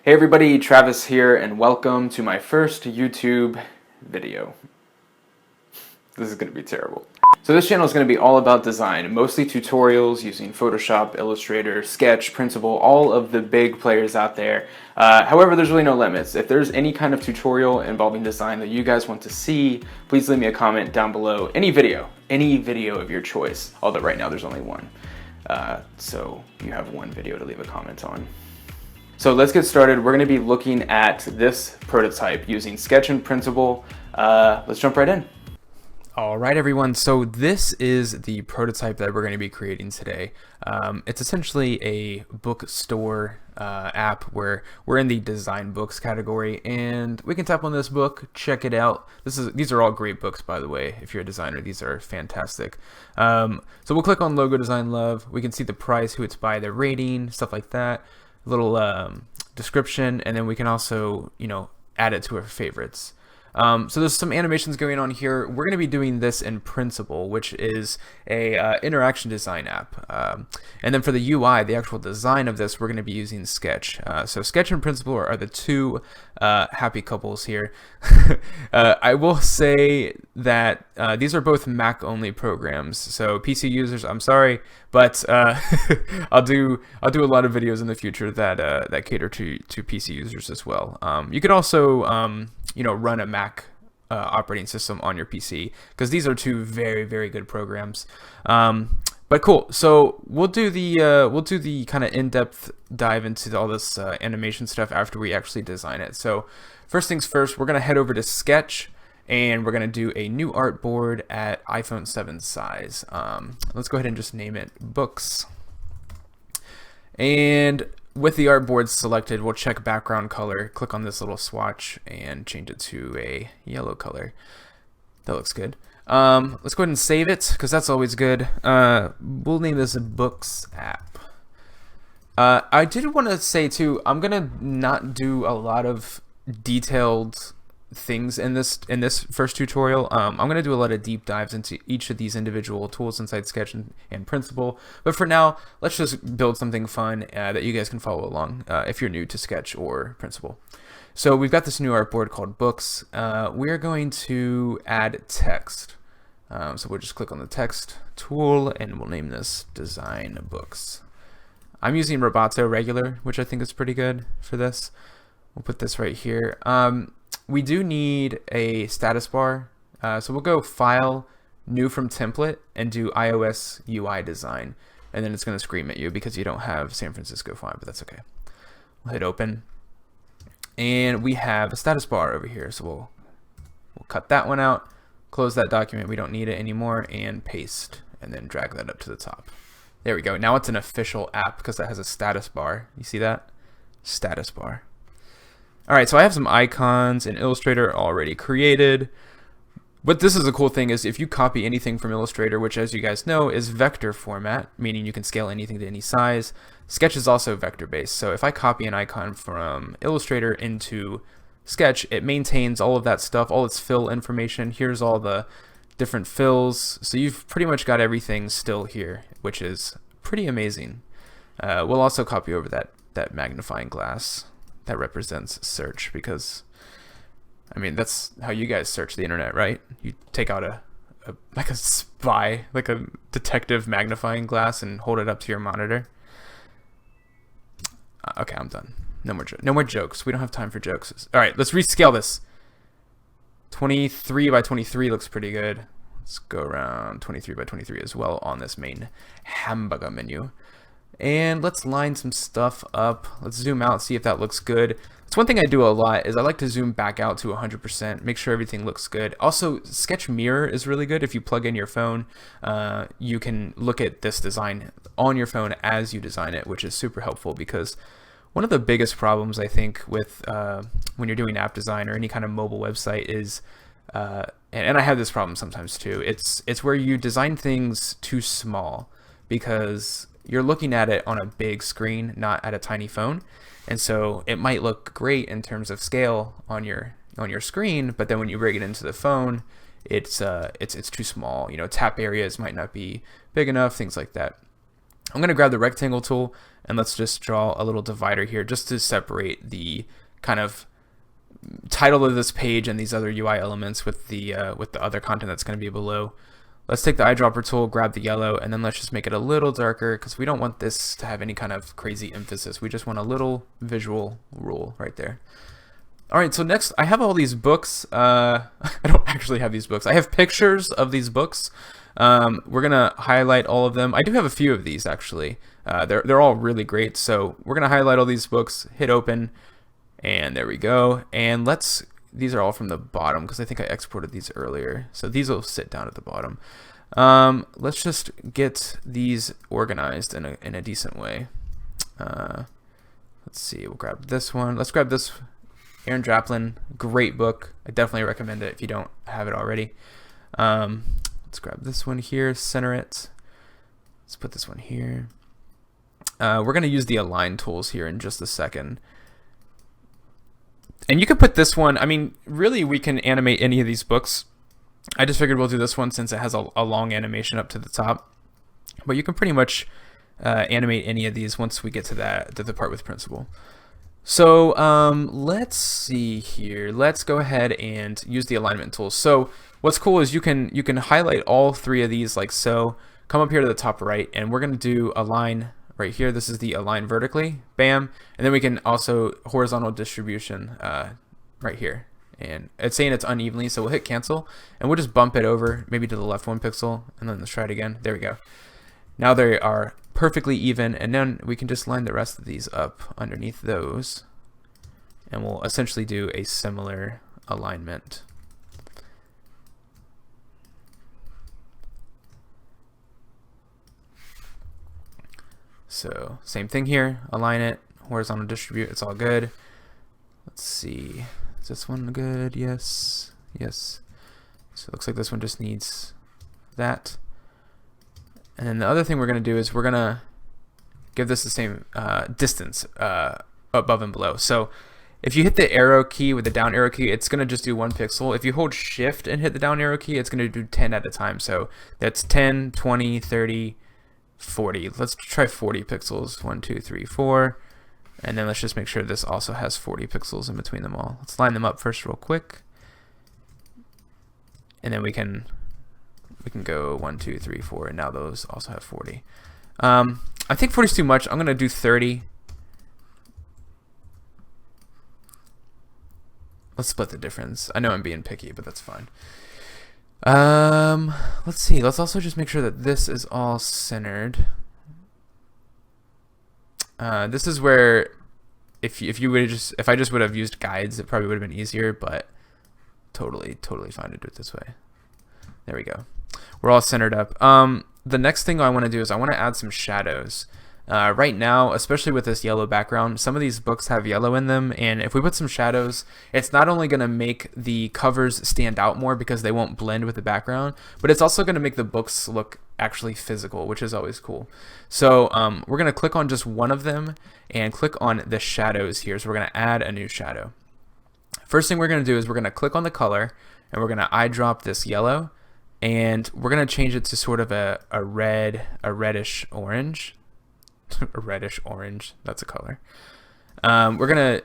Hey everybody, Travis here, and welcome to my first YouTube video. This is going to be terrible. So this channel is going to be all about design, mostly tutorials using Photoshop, Illustrator, Sketch, Printable, all of the big players out there. However, there's really no limits. If there's any kind of tutorial involving design that you guys want to see, please leave me a comment down below. Any video of your choice, although right now there's only one. So you have one video to leave a comment on. So let's get started. We're going to be looking at this prototype using Sketch and Printable. Let's jump right in. All right, everyone. So this is the prototype that we're going to be creating today. It's essentially a bookstore app where we're in the design books category, and we can tap on this book, check it out. These are all great books, by the way. If you're a designer, these are fantastic. So we'll click on Logo Design Love. We can see the price, who it's by, the rating, stuff like that. Little description, and then we can also, add it to our favorites. So there's some animations going on here. We're going to be doing this in Printable, which is a interaction design app. And then for the UI, the actual design of this, we're going to be using Sketch. So Sketch and Printable are the two happy couples here. I will say that these are both Mac-only programs. So PC users, I'm sorry, but I'll do a lot of videos in the future that cater to PC users as well. You could also run a Mac operating system on your PC, because these are two very, very good programs. But cool. So we'll do the kind of in-depth dive into all this animation stuff after we actually design it. So first things first, we're gonna head over to Sketch, and we're gonna do a new artboard at iPhone 7 size. Let's go ahead and just name it Books. And with the artboard selected, we'll check background color, click on this little swatch, and change it to a yellow color. That looks good. Let's go ahead and save it, because that's always good. We'll name this a Books app. I did want to say too, I'm gonna not do a lot of detailed things in this first tutorial. I'm going to do a lot of deep dives into each of these individual tools inside Sketch and Printable, but for now let's just build something fun that you guys can follow along if you're new to Sketch or Printable. So we've got this new artboard called Books. We're going to add text, so we'll just click on the text tool and we'll name this Design Books. I'm using Roboto regular, which I think is pretty good for this. We'll put this right here. We do need a status bar, so we'll go File, New from Template, and do iOS UI Design, and then it's going to scream at you because you don't have San Francisco font, but that's okay. We'll hit Open, and we have a status bar over here, so we'll cut that one out, close that document, we don't need it anymore, and paste, and then drag that up to the top. There we go. Now it's an official app because it has a status bar. You see that? Status bar. Alright, so I have some icons in Illustrator already created. What this is a cool thing is if you copy anything from Illustrator, which as you guys know is vector format, meaning you can scale anything to any size, Sketch is also vector based. So if I copy an icon from Illustrator into Sketch, it maintains all of that stuff, all its fill information. Here's all the different fills. So you've pretty much got everything still here, which is pretty amazing. We'll also copy over that magnifying glass that represents search, because I mean that's how you guys search the internet, right? You take out a spy, like a detective magnifying glass, and hold it up to your monitor. Okay, I'm done. No more jokes. We don't have time for jokes. All right, let's rescale this. 23 by 23 looks pretty good. Let's go around 23 by 23 as well on this main hamburger menu. And let's line some stuff up. Let's zoom out, see if that looks good. It's one thing I do a lot is I like to zoom back out to 100%, make sure everything looks good. Also, Sketch Mirror is really good. If you plug in your phone, you can look at this design on your phone as you design it, which is super helpful, because one of the biggest problems I think with when you're doing app design or any kind of mobile website is, and I have this problem sometimes too, it's where you design things too small, because you're looking at it on a big screen, not at a tiny phone. And so it might look great in terms of scale on your screen, but then when you bring it into the phone, it's too small. Tap areas might not be big enough, things like that. I'm going to grab the rectangle tool and let's just draw a little divider here just to separate the kind of title of this page and these other UI elements with the other content that's going to be below. Let's take the eyedropper tool, grab the yellow, and then let's just make it a little darker because we don't want this to have any kind of crazy emphasis. We just want a little visual rule right there. All right, so next I have all these books. I don't actually have these books. I have pictures of these books. We're gonna highlight all of them. I do have a few of these actually. They're all really great. So we're gonna highlight all these books, hit open, and there we go. And these are all from the bottom because I think I exported these earlier. So these will sit down at the bottom. Let's just get these organized in a decent way. Let's see, we'll grab this one. Let's grab this. Aaron Draplin, great book. I definitely recommend it if you don't have it already. Let's grab this one here, center it. Let's put this one here. We're going to use the align tools here in just a second. And you could put this one, I mean, really we can animate any of these books. I just figured we'll do this one since it has a long animation up to the top. But you can pretty much animate any of these once we get to the part with principal. So let's see here. Let's go ahead and use the alignment tools. So what's cool is you can highlight all three of these like so. Come up here to the top right, and we're going to do align right here. This is the align vertically, bam, and then we can also horizontal distribution right here. And it's saying it's unevenly, so we'll hit cancel, and we'll just bump it over maybe to the left 1 pixel, and then let's try it again. There we go. Now they are perfectly even, and then we can just line the rest of these up underneath those, and we'll essentially do a similar alignment. So same thing here, align it, horizontal distribute, it's all good. Let's see, is this one good? Yes, yes. So it looks like this one just needs that. And then the other thing we're going to do is we're going to give this the same distance above and below. So if you hit the arrow key with the down arrow key, it's going to just do 1 pixel. If you hold shift and hit the down arrow key, it's going to do 10 at a time. So that's 10, 20, 30, 40. Let's try 40 pixels. 1, 2, 3, 4. And then let's just make sure this also has 40 pixels in between them all. Let's line them up first real quick. And then we can go 1, 2, 3, 4, and now those also have 40. I think 40 is too much. I'm going to do 30. Let's split the difference. I know I'm being picky, but that's fine. Let's see. Let's also just make sure that this is all centered. This is where if I just would have used guides, it probably would have been easier, but totally fine to do it this way. There we go. We're all centered up. The next thing I want to do is I want to add some shadows. Right now, especially with this yellow background, some of these books have yellow in them, and if we put some shadows, it's not only going to make the covers stand out more because they won't blend with the background, but it's also going to make the books look actually physical, which is always cool. So we're going to click on just one of them and click on the shadows here. So we're going to add a new shadow. First thing we're going to do is we're going to click on the color, and we're going to eyedrop this yellow, and we're going to change it to sort of a reddish orange. A reddish orange, that's a color. We're going to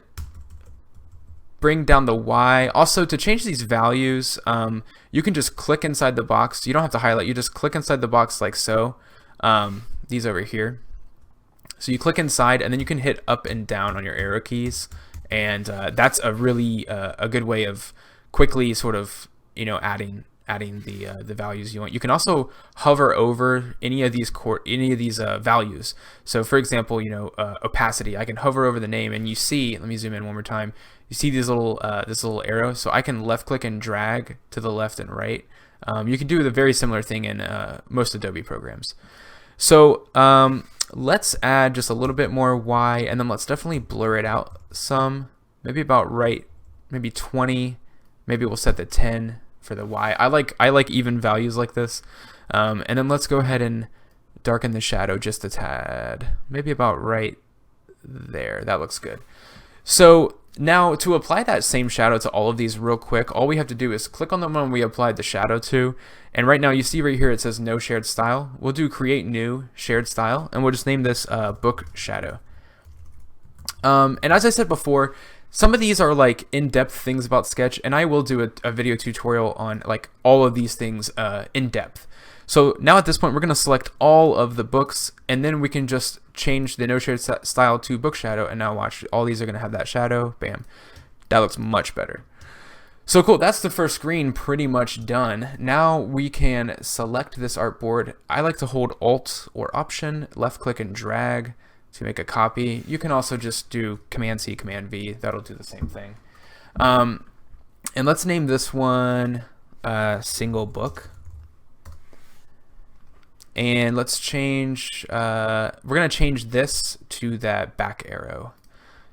bring down the Y. Also, to change these values, you can just click inside the box. You don't have to highlight, you just click inside the box like so. These over here. So you click inside, and then you can hit up and down on your arrow keys, and that's a really a good way of quickly sort of adding the values you want. You can also hover over any of these values. So for example, opacity, I can hover over the name, and you see, let me zoom in one more time, you see these little this little arrow, so I can left click and drag to the left and right. You can do the very similar thing in most Adobe programs. So let's add just a little bit more Y, and then let's definitely blur it out some, maybe about right, maybe 20, maybe we'll set the 10 for the Y. I like even values like this. And then let's go ahead and darken the shadow just a tad, maybe about right there. That looks good. So Now, to apply that same shadow to all of these real quick, all we have to do is click on the one we applied the shadow to, and right now you see right here it says no shared style. We'll do create new shared style, and we'll just name this book shadow. And as I said before, some of these are like in-depth things about Sketch, and I will do a video tutorial on like all of these things in depth. So now at this point, we're going to select all of the books, and then we can just change the no shared style to book shadow. And now watch, all these are going to have that shadow. Bam. That looks much better. So cool. That's the first screen pretty much done. Now we can select this artboard. I like to hold Alt or Option, left click and drag to make a copy. You can also just do Command C, Command V. That'll do the same thing. And let's name this one single book. And let's change, we're going to change this to that back arrow.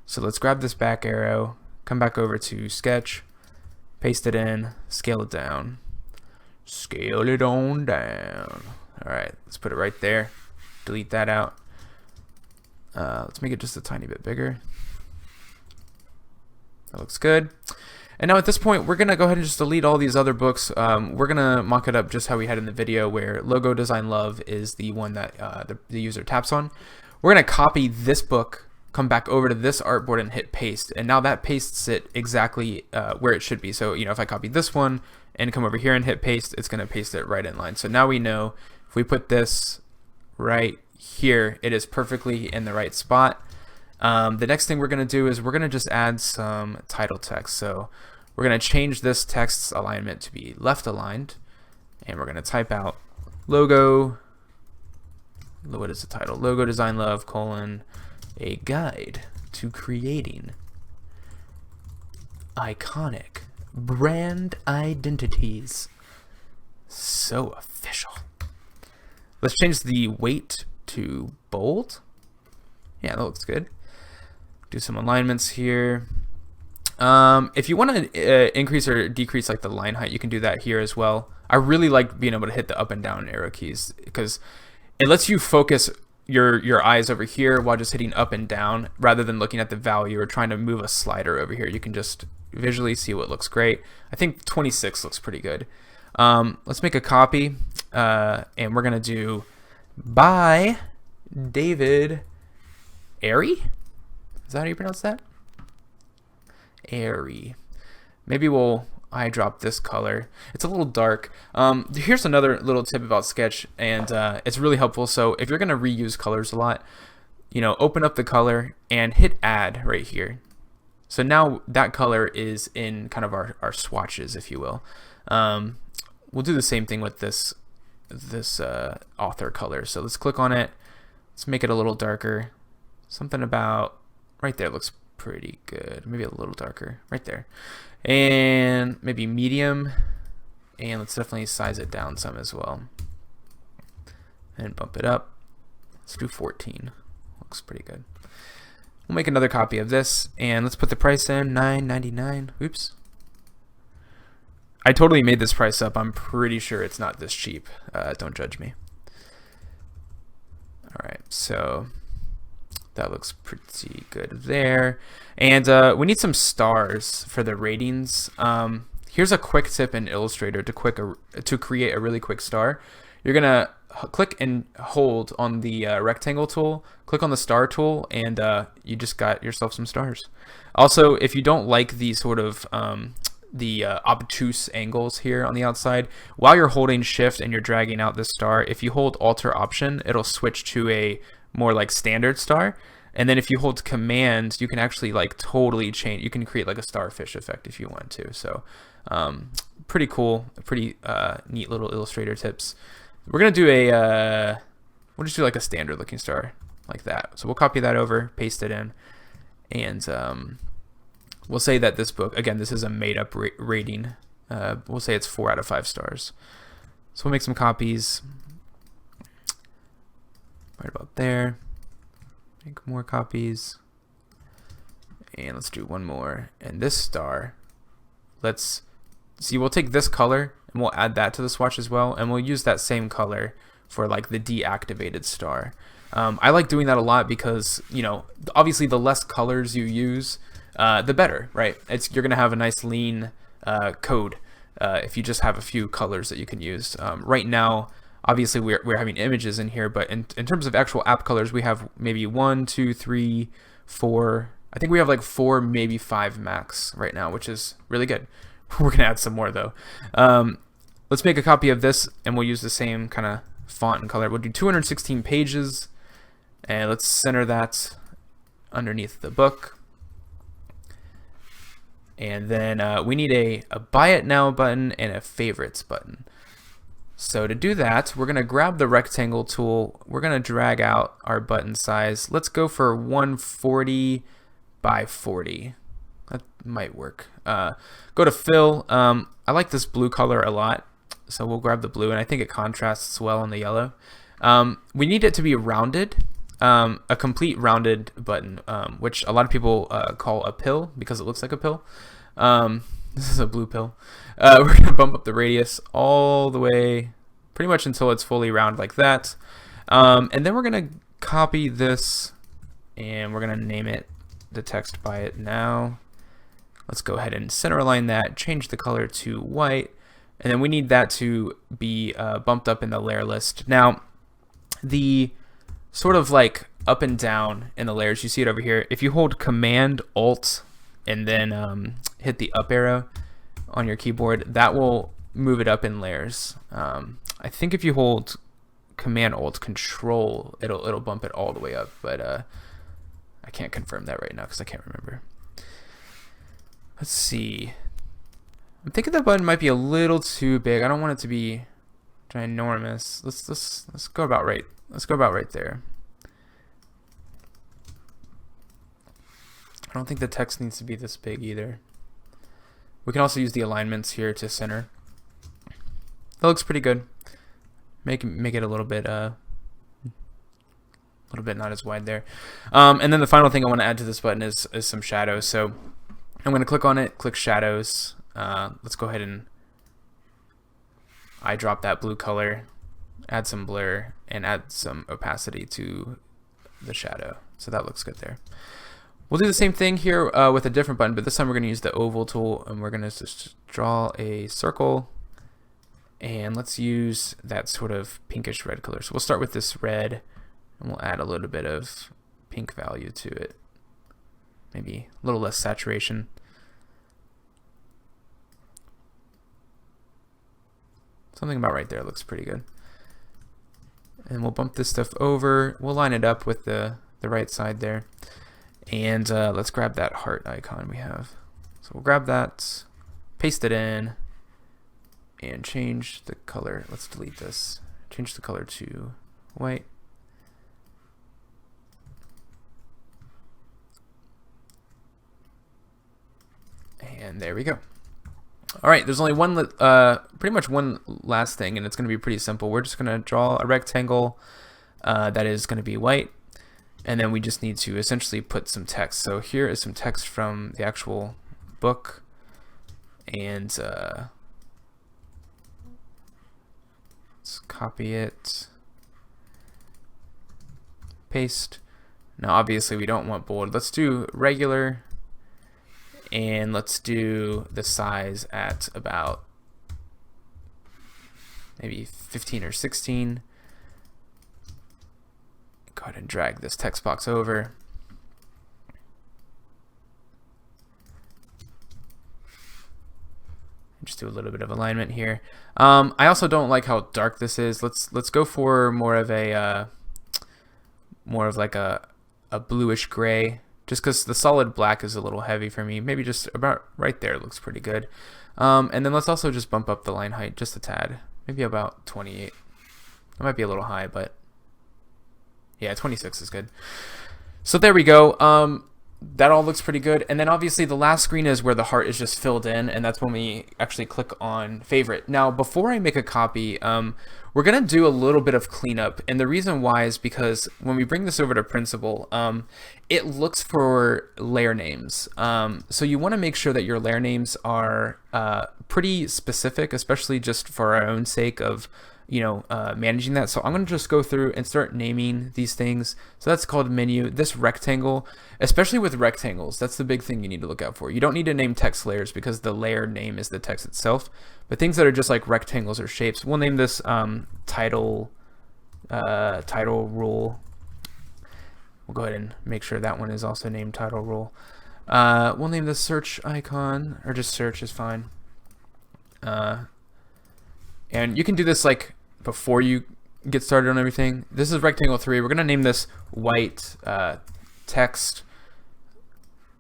So let's grab this back arrow, come back over to Sketch, paste it in, scale it down. Scale it on down. All right, let's put it right there. Delete that out. Let's make it just a tiny bit bigger. That looks good. And now at this point, we're going to go ahead and just delete all these other books. We're going to mock it up just how we had in the video, where Logo Design Love is the one that the user taps on. We're going to copy this book, come back over to this artboard and hit paste. And now that pastes it exactly where it should be. So, you know, if I copy this one and come over here and hit paste, it's going to paste it right in line. So now we know if we put this right here, it is perfectly in the right spot. The next thing we're going to do is we're going to just add some title text. So we're going to change this text's alignment to be left aligned, and we're going to type out logo, what is the title? Logo Design Love, colon, a guide to creating iconic brand identities. So official. Let's change the weight to bold. Yeah, that looks good. Do some alignments here. If you want to increase or decrease like the line height, you can do that here as well. I really like being able to hit the up and down arrow keys because it lets you focus your eyes over here while just hitting up and down rather than looking at the value or trying to move a slider over here. You can just visually see what looks great. I think 26 looks pretty good. Let's make a copy, and we're gonna do by David Airy. Is that how you pronounce that? Airy. Maybe we'll eyedrop this color. It's a little dark. Here's another little tip about Sketch, and it's really helpful. So if you're going to reuse colors a lot, you know, open up the color and hit add right here. So now that color is in kind of our swatches, if you will. We'll do the same thing with this author color. So let's click on it. Let's make it a little darker. Something about right there looks pretty good. Maybe a little darker right there, and maybe medium, and let's definitely size it down some as well and bump it up. Let's do 14. Looks pretty good. We'll make another copy of this, and let's put the price in, $9.99. Oops, I totally made this price up. I'm pretty sure it's not this cheap. Don't judge me. All right, so that looks pretty good there. And we need some stars for the ratings. Here's a quick tip in Illustrator to create a really quick star. You're going to click and hold on the rectangle tool, click on the star tool, and you just got yourself some stars. Also, if you don't like the sort of obtuse angles here on the outside, while you're holding shift and you're dragging out this star, if you hold alt or option, it'll switch to a more like standard star. And then if you hold command, you can actually like totally change. You can create like a starfish effect if you want to. So pretty cool, pretty neat little Illustrator tips. We're gonna do we'll just do like a standard looking star like that. So we'll copy that over, paste it in, and we'll say that this book, again, this is a made up rating. We'll say it's 4 out of 5 stars. So we'll make some copies right about there. Make more copies, and let's do one more. And this star, let's see, we'll take this color and we'll add that to the swatch as well, and we'll use that same color for like the deactivated star. I like doing that a lot because, you know, obviously the less colors you use, the better, right? You're gonna have a nice lean code if you just have a few colors that you can use. Right now, obviously we're having images in here, but in terms of actual app colors, we have maybe 1, 2, 3, 4. I think we have like 4, maybe 5 max right now, which is really good. We're gonna add some more though. Let's make a copy of this, and we'll use the same kind of font and color. We'll do 216 pages, and let's center that underneath the book. And then we need a buy it now button and a favorites button. So to do that, we're gonna grab the rectangle tool. We're gonna drag out our button size. Let's go for 140 by 40. That might work. Go to fill. I like this blue color a lot, so we'll grab the blue, and I think it contrasts well on the yellow. We need it to be rounded, a complete rounded button, which a lot of people call a pill because it looks like a pill. This is a blue pill. We're gonna bump up the radius all the way, pretty much until it's fully round like that. And then we're gonna copy this, and we're gonna name it the text buy it now. Let's go ahead and center align that, change the color to white, and then we need that to be bumped up in the layer list. Now, the sort of like up and down in the layers, you see it over here. If you hold Command Alt and then hit the up arrow on your keyboard, that will move it up in layers. I think if you hold Command Alt Control, it'll bump it all the way up, but I can't confirm that right now because I can't remember. Let's see. I'm thinking that button might be a little too big. I don't want it to be ginormous. Let's go about right. Let's go about right there. I don't think the text needs to be this big either. We can also use the alignments here to center. That looks pretty good. Make it a little bit not as wide there. And then the final thing I want to add to this button is some shadows. So I'm going to click on it, click shadows. Let's go ahead and eyedrop that blue color, add some blur, and add some opacity to the shadow. So that looks good there. We'll do the same thing here with a different button, but this time we're going to use the oval tool, and we're going to just draw a circle, and let's use that sort of pinkish red color. So we'll start with this red, and we'll add a little bit of pink value to it. Maybe a little less saturation. Something about right there looks pretty good. And we'll bump this stuff over. We'll line it up with the right side there. And let's grab that heart icon we have. So we'll grab that, paste it in, and change the color. Let's delete this. Change the color to white. And there we go. All right, there's only one, pretty much one last thing, and it's going to be pretty simple. We're just going to draw a rectangle that is going to be white, and then we just need to essentially put some text. So here is some text from the actual book, and let's copy it, paste. Now obviously we don't want bold. Let's do regular. And let's do the size at about maybe 15 or 16. Go ahead and drag this text box over. Just do a little bit of alignment here. I also don't like how dark this is. Let's go for more of like a bluish gray. Just because the solid black is a little heavy for me. Maybe just about right there looks pretty good. And then let's also just bump up the line height just a tad. Maybe about 28. That might be a little high, but yeah, 26 is good. So there we go. That all looks pretty good. And then obviously the last screen is where the heart is just filled in, and that's when we actually click on favorite. Now, before I make a copy, we're going to do a little bit of cleanup. And the reason why is because when we bring this over to Principal, it looks for layer names. So you want to make sure that your layer names are pretty specific, especially just for our own sake of managing that. So I'm going to just go through and start naming these things. So that's called menu. This rectangle, especially with rectangles, that's the big thing you need to look out for. You don't need to name text layers because the layer name is the text itself. But things that are just like rectangles or shapes, we'll name this title rule. We'll go ahead and make sure that one is also named title rule. We'll name this search icon, or just search is fine. And you can do this like before you get started on everything. This is rectangle 3. We're going to name this white text.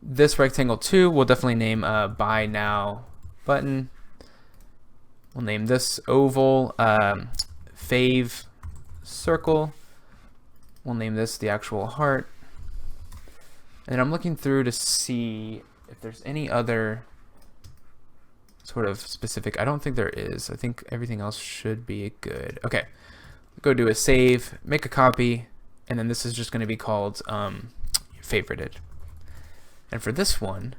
This rectangle 2 we'll definitely name buy now button. We'll name this oval fave circle. We'll name this the actual heart. And I'm looking through to see if there's any other sort of specific. I don't think there is. I think everything else should be good. Okay, go do a save, make a copy, and then this is just going to be called favorited. And for this one,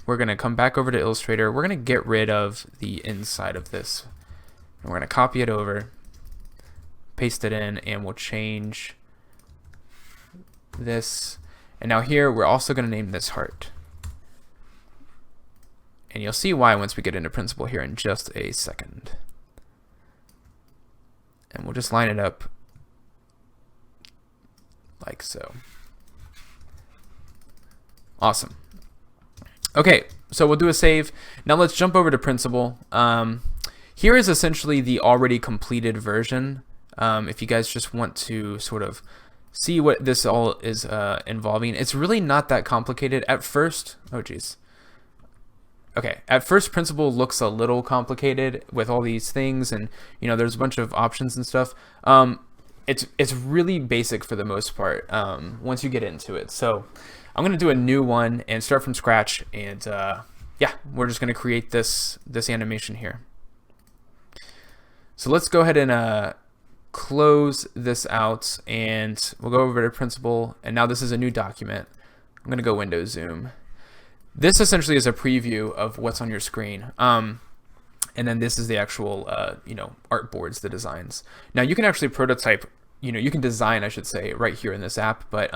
we're going to come back over to Illustrator. We're going to get rid of the inside of this. And we're going to copy it over, paste it in, and we'll change this. And now here, we're also going to name this heart. And you'll see why once we get into Principle here in just a second. And we'll just line it up like so. Awesome. Okay, so we'll do a save. Now let's jump over to Principle. Here is essentially the already completed version. If you guys just want to sort of see what this all is involving, it's really not that complicated at first. Oh geez. Okay, at first Principle looks a little complicated with all these things, and there's a bunch of options and stuff. It's really basic for the most part once you get into it. So I'm gonna do a new one and start from scratch, and yeah, we're just gonna create this animation here. So let's go ahead and close this out, and we'll go over to Principle, and now this is a new document. I'm gonna go Windows Zoom. This essentially is a preview of what's on your screen. And then this is the actual, artboards, the designs. Now you can actually prototype, you can design, I should say, right here in this app. But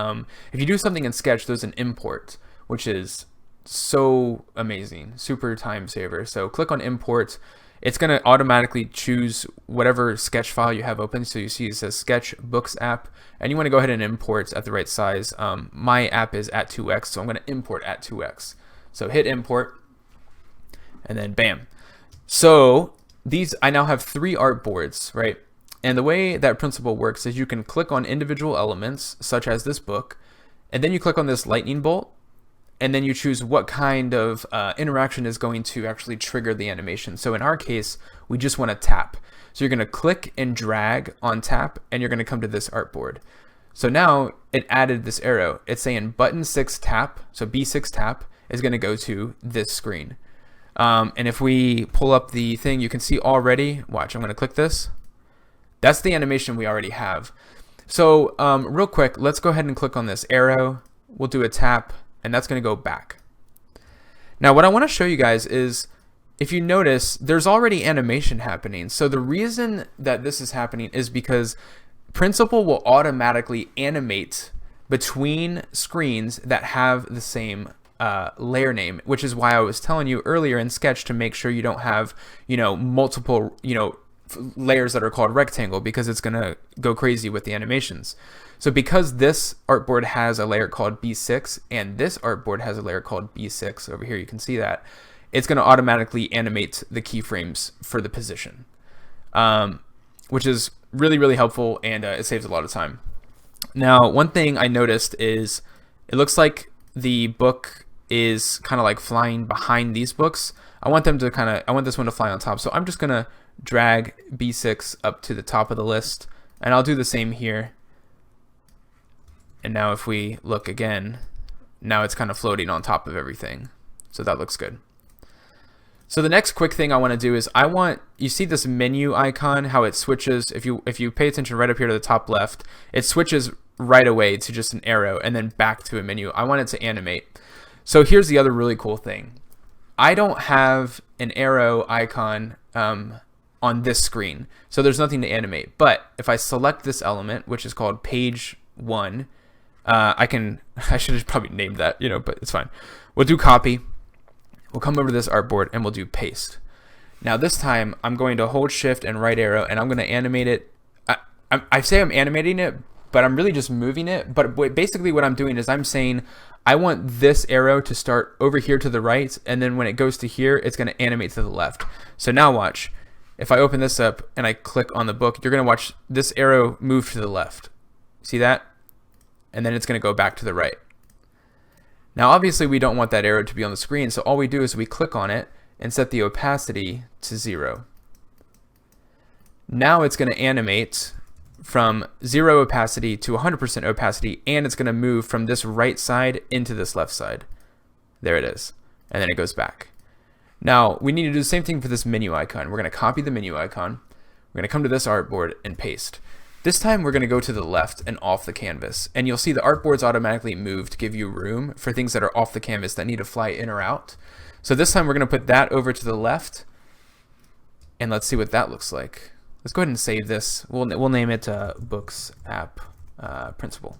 if you do something in Sketch, there's an import, which is so amazing, super time saver. So click on import. It's going to automatically choose whatever Sketch file you have open. So you see it says Sketch Books app, and you want to go ahead and import at the right size. My app is at 2x, so I'm going to import at 2x. So hit import, and then bam. So I now have 3 artboards, right? And the way that Principle works is you can click on individual elements, such as this book, and then you click on this lightning bolt, and then you choose what kind of interaction is going to actually trigger the animation. So in our case, we just want to tap. So you're going to click and drag on tap, and you're going to come to this artboard. So now it added this arrow. It's saying button 6 tap, so B6 tap is going to go to this screen. And if we pull up the thing, you can see already, watch, I'm going to click this. That's the animation we already have. So real quick, let's go ahead and click on this arrow. We'll do a tap, and that's going to go back. Now what I want to show you guys is, if you notice, there's already animation happening. So the reason that this is happening is because Principle will automatically animate between screens that have the same layer name, which is why I was telling you earlier in Sketch to make sure you don't have, multiple, layers that are called rectangle, because it's going to go crazy with the animations. So because this artboard has a layer called B6 and this artboard has a layer called B6, over here you can see that, it's going to automatically animate the keyframes for the position, which is really, really helpful, and it saves a lot of time. Now, one thing I noticed is it looks like the book is kind of like flying behind these books. I want this one to fly on top. So I'm just going to drag B6 up to the top of the list, and I'll do the same here. And now if we look again, now it's kind of floating on top of everything. So that looks good. So the next quick thing I want to do is you see this menu icon, how it switches. If you pay attention right up here to the top left, it switches right away to just an arrow and then back to a menu. I want it to animate. So here's the other really cool thing. I don't have an arrow icon on this screen. So there's nothing to animate. But if I select this element, which is called page 1, I should have probably named that, but it's fine. We'll do copy. We'll come over to this artboard and we'll do paste. Now this time I'm going to hold shift and right arrow and I'm going to animate it. I say I'm animating it, but I'm really just moving it. But basically what I'm doing is I'm saying I want this arrow to start over here to the right, and then when it goes to here, it's going to animate to the left. So now watch. If I open this up and I click on the book, you're going to watch this arrow move to the left. See that? And then it's going to go back to the right. Now obviously we don't want that arrow to be on the screen, so all we do is we click on it and set the opacity to 0. Now it's going to animate from 0 opacity to 100% opacity, and it's going to move from this right side into this left side. There it is. And then it goes back. Now we need to do the same thing for this menu icon. We're going to copy the menu icon. We're going to come to this artboard and paste. This time we're going to go to the left and off the canvas, and you'll see the artboards automatically move to give you room for things that are off the canvas that need to fly in or out. So this time we're going to put that over to the left, and let's see what that looks like. Let's go ahead and save this. We'll name it Books App Principal.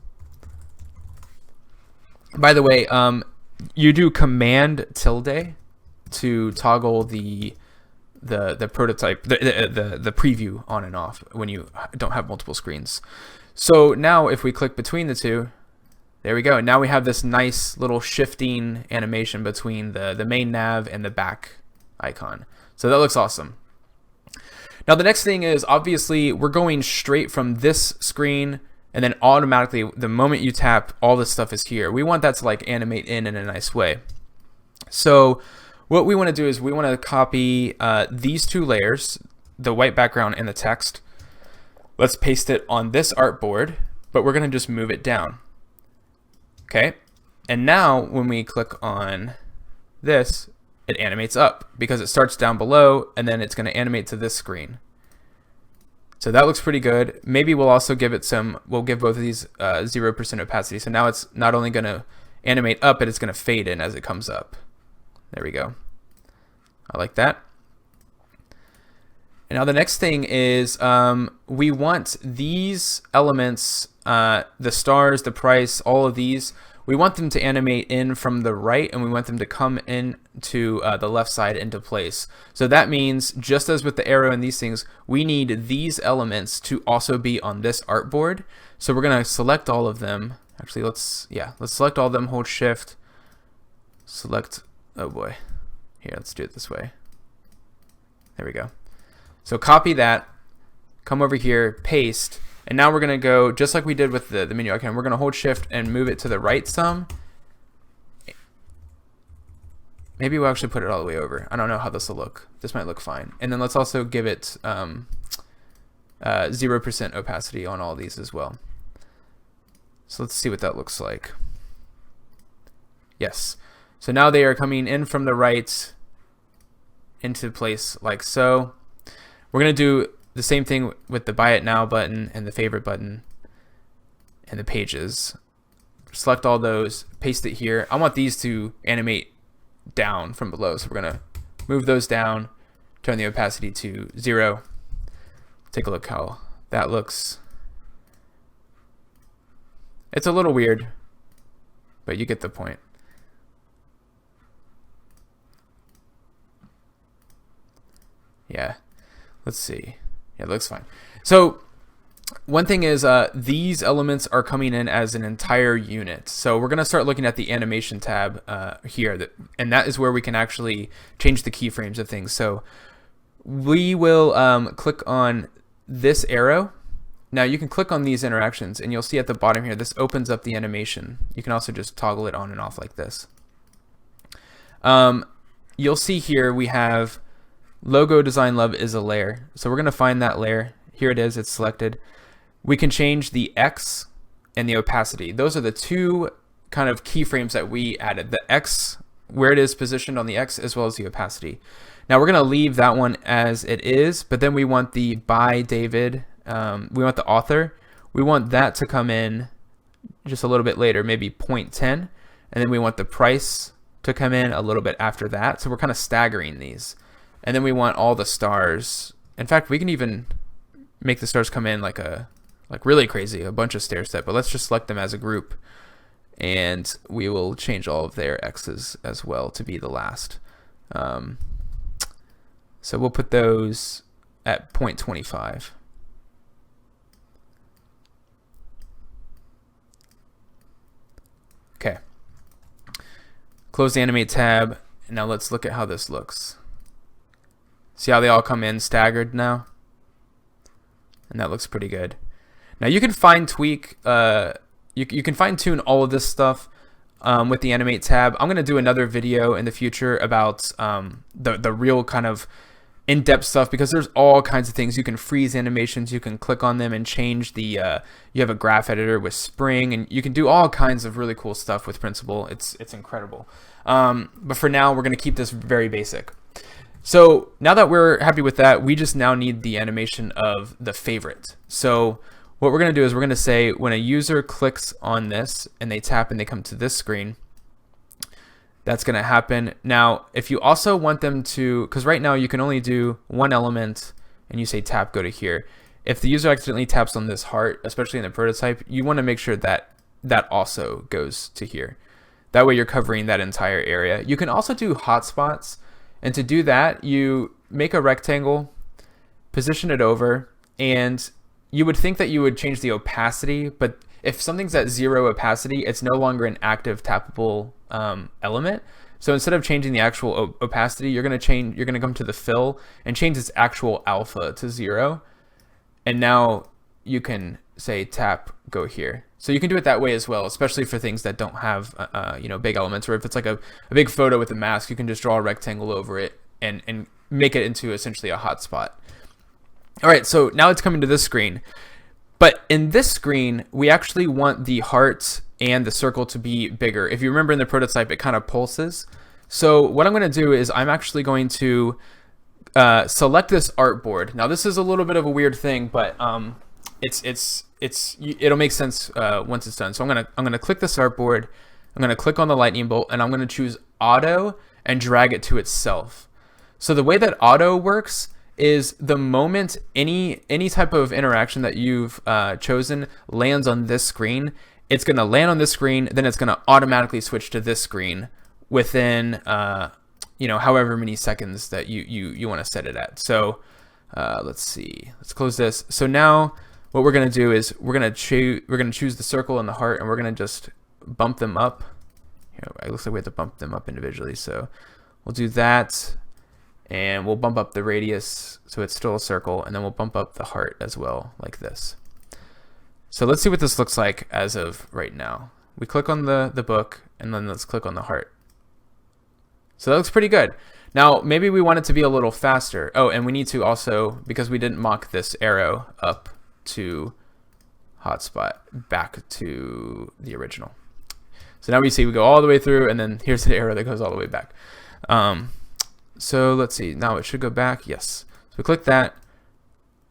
By the way, you do Command tilde to toggle the prototype, the preview on and off when you don't have multiple screens. So now if we click between the two, there we go. Now we have this nice little shifting animation between the main nav and the back icon. So that looks awesome. Now the next thing is, obviously we're going straight from this screen, and then automatically the moment you tap, all this stuff is here. We want that to like animate in a nice way. So what we want to do is we want to copy these two layers, the white background and the text. Let's paste it on this artboard, but we're going to just move it down. Okay, and now when we click on this, it animates up because it starts down below and then it's going to animate to this screen. So that looks pretty good. Maybe we'll also give it we'll give both of these 0% opacity. So now it's not only going to animate up, but it's going to fade in as it comes up. There we go. I like that. And now the next thing is we want these elements, the stars, the price, all of these, we want them to animate in from the right, and we want them to come in to the left side into place. So that means, just as with the arrow and these things, we need these elements to also be on this artboard. So we're going to select all of them. Actually, let's select all of them, hold shift, select, oh boy. Here, let's do it this way. There we go. So copy that, come over here, paste, and now we're going to go, just like we did with the menu icon, we're going to hold shift and move it to the right some. Maybe we'll actually put it all the way over. I don't know how this will look. This might look fine. And then let's also give it 0% opacity on all these as well. So let's see what that looks like. Yes. So now they are coming in from the right into place like so. We're going to do the same thing with the Buy It Now button and the Favorite button and the pages. Select all those, paste it here. I want these to animate down from below, so we're going to move those down, turn the opacity to 0. Take a look how that looks. It's a little weird, but you get the point. Yeah, let's see. Yeah, it looks fine. So one thing is these elements are coming in as an entire unit. So we're going to start looking at the animation tab here, and that is where we can actually change the keyframes of things. So we will click on this arrow. Now you can click on these interactions, and you'll see at the bottom here, this opens up the animation. You can also just toggle it on and off like this. You'll see here we have Logo Design Love is a layer. So we're going to find that layer. Here it is, it's selected. We can change the X and the opacity. Those are the two kind of keyframes that we added. The X, where it is positioned on the X, as well as the opacity. Now we're going to leave that one as it is, but then we want the by David, we want the author. We want that to come in just a little bit later, maybe 0.10. And then we want the price to come in a little bit after that. So we're kind of staggering these. And then we want all the stars in fact, we can even make the stars come in like really crazy, a bunch of stair step, but let's just select them as a group, and we will change all of their X's as well to be the last. So we'll put those at 0.25. Okay. Close the animate tab, and now let's look at how this looks. See how they all come in staggered now? And that looks pretty good. Now you can fine tweak, you can fine tune all of this stuff with the animate tab. I'm gonna do another video in the future about the real kind of in-depth stuff, because there's all kinds of things. You can freeze animations, you can click on them and change the you have a graph editor with Spring, and you can do all kinds of really cool stuff with Principle. It's incredible. But for now, we're gonna keep this very basic. So now that we're happy with that, we just now need the animation of the favorite. So what we're gonna do is we're gonna say when a user clicks on this and they tap and they come to this screen, that's going to happen. Now, if you also want them to, because right now you can only do one element and you say tap, go to here. If the user accidentally taps on this heart, especially in the prototype, you want to make sure that that also goes to here. That way you're covering that entire area. You can also do hotspots, and to do that, you make a rectangle, position it over, and you would think that you would change the opacity, but if something's at 0 opacity, it's no longer an active tappable element. So instead of changing the actual opacity, you're going to come to the fill and change its actual alpha to 0. And now you can say tap, go here. So you can do it that way as well, especially for things that don't have big elements, or if it's like a big photo with a mask, you can just draw a rectangle over it and make it into essentially a hotspot. All right, so now it's coming to this screen. But in this screen, we actually want the heart and the circle to be bigger. If you remember in the prototype, it kind of pulses. So what I'm going to do is I'm actually going to select this artboard. Now this is a little bit of a weird thing, but it'll make sense once it's done. So I'm gonna click this artboard. I'm gonna click on the lightning bolt, and I'm gonna choose auto and drag it to itself. So the way that auto works is the moment any type of interaction that you've chosen lands on this screen, it's going to land on this screen, then it's going to automatically switch to this screen within however many seconds that you want to set it at. So let's see, let's close this. So now what we're going to do is we're going to choose the circle and the heart, and we're going to just bump them up. It looks like we have to bump them up individually, so we'll do that. And we'll bump up the radius so it's still a circle, and then we'll bump up the heart as well, like this. So let's see what this looks like as of right now. We click on the book, and then let's click on the heart. So that looks pretty good. Now, maybe we want it to be a little faster. Oh, and we need to also, because we didn't mock this arrow up to hotspot, back to the original. So now we see we go all the way through, and then here's the arrow that goes all the way back. So let's see, now it should go back, yes. So we click that,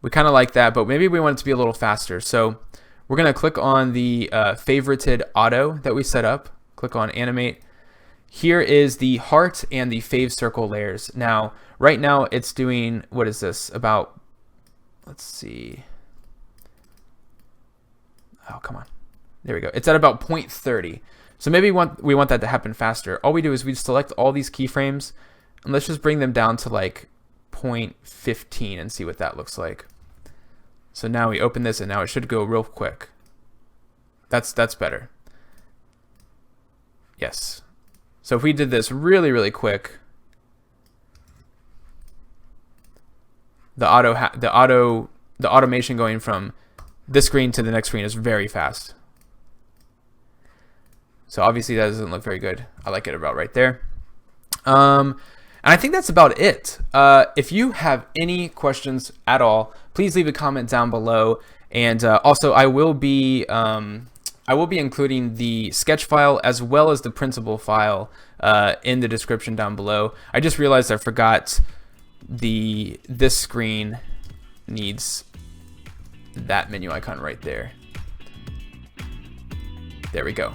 we kind of like that, but maybe we want it to be a little faster. So we're gonna click on the favorited auto that we set up, click on animate. Here is the heart and the fave circle layers. Now, right now it's doing, what is this, about, let's see. Oh, come on, there we go. It's at about 0.30. So maybe we want that to happen faster. All we do is we select all these keyframes, and let's just bring them down to like 0.15 and see what that looks like. So now we open this, and now it should go real quick. That's better. Yes. So if we did this really, really quick, the automation going from this screen to the next screen is very fast. So obviously that doesn't look very good. I like it about right there. And I think that's about it. If you have any questions at all, please leave a comment down below. And also, I will be including the sketch file as well as the printable file in the description down below. I just realized I forgot this screen needs that menu icon right there. There we go.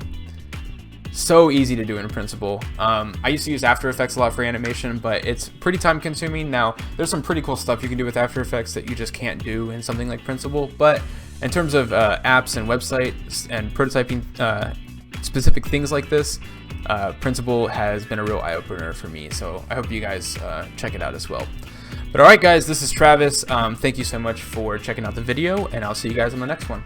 So easy to do in Principle. I used to use After Effects a lot for animation, but it's pretty time consuming. Now, there's some pretty cool stuff you can do with After Effects that you just can't do in something like Principle, but in terms of apps and websites and prototyping specific things like this, Principle has been a real eye-opener for me, so I hope you guys check it out as well. But alright guys, this is Travis. Thank you so much for checking out the video, and I'll see you guys on the next one.